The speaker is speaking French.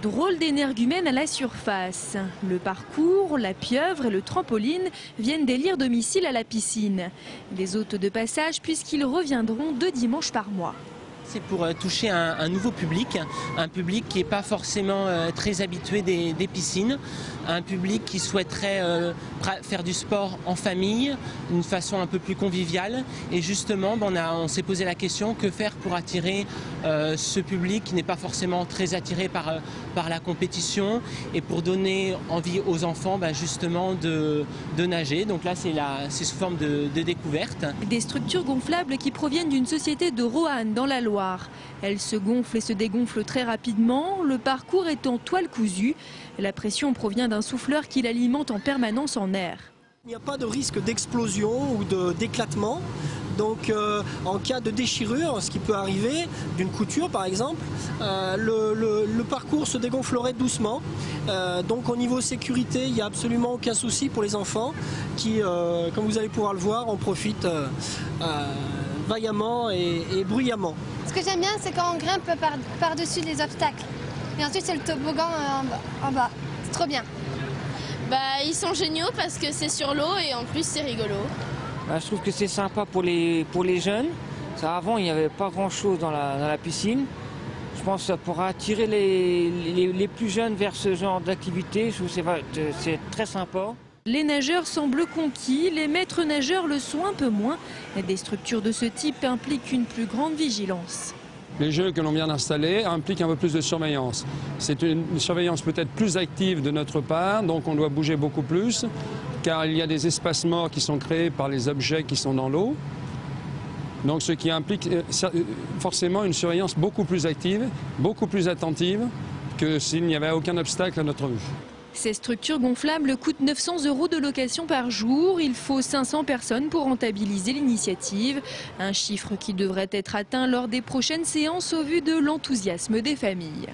Drôle d'énergumène à la surface. Le parcours, la pieuvre et le trampoline viennent d'élire domicile à la piscine. Des hôtes de passage puisqu'ils reviendront 2 dimanches par mois. C'est pour toucher un nouveau public, un public qui n'est pas forcément très habitué des piscines, un public qui souhaiterait faire du sport en famille, d'une façon un peu plus conviviale. Et justement, on s'est posé la question, que faire pour attirer ce public qui n'est pas forcément très attiré par la compétition, et pour donner envie aux enfants justement de nager. Donc là, c'est sous forme de découverte. Des structures gonflables qui proviennent d'une société de Roanne dans la Loire. Elles se gonflent et se dégonflent très rapidement, le parcours est en toile cousue. La pression provient d'un souffleur qui l'alimente en permanence en air. Il n'y a pas de risque d'explosion ou d'éclatement. Donc en cas de déchirure, ce qui peut arriver, d'une couture par exemple, le parcours se dégonflerait doucement. Donc au niveau sécurité, il n'y a absolument aucun souci pour les enfants qui, comme vous allez pouvoir le voir, en profitent vaillamment et bruyamment. Ce que j'aime bien, c'est quand on grimpe par-dessus les obstacles. Et ensuite, c'est le toboggan en bas. C'est trop bien. Ils sont géniaux parce que c'est sur l'eau et en plus, c'est rigolo. Je trouve que c'est sympa pour les jeunes. Avant, il n'y avait pas grand-chose dans la piscine. Je pense que ça pourra attirer les plus jeunes vers ce genre d'activité. Je trouve que c'est très sympa. Les nageurs semblent conquis, les maîtres nageurs le sont un peu moins. Des structures de ce type impliquent une plus grande vigilance. Les jeux que l'on vient d'installer impliquent un peu plus de surveillance. C'est une surveillance peut-être plus active de notre part, donc on doit bouger beaucoup plus, car il y a des espaces morts qui sont créés par les objets qui sont dans l'eau. Donc ce qui implique forcément une surveillance beaucoup plus active, beaucoup plus attentive que s'il n'y avait aucun obstacle à notre vue. Ces structures gonflables coûtent 900 € de location par jour. Il faut 500 personnes pour rentabiliser l'initiative. Un chiffre qui devrait être atteint lors des prochaines séances au vu de l'enthousiasme des familles.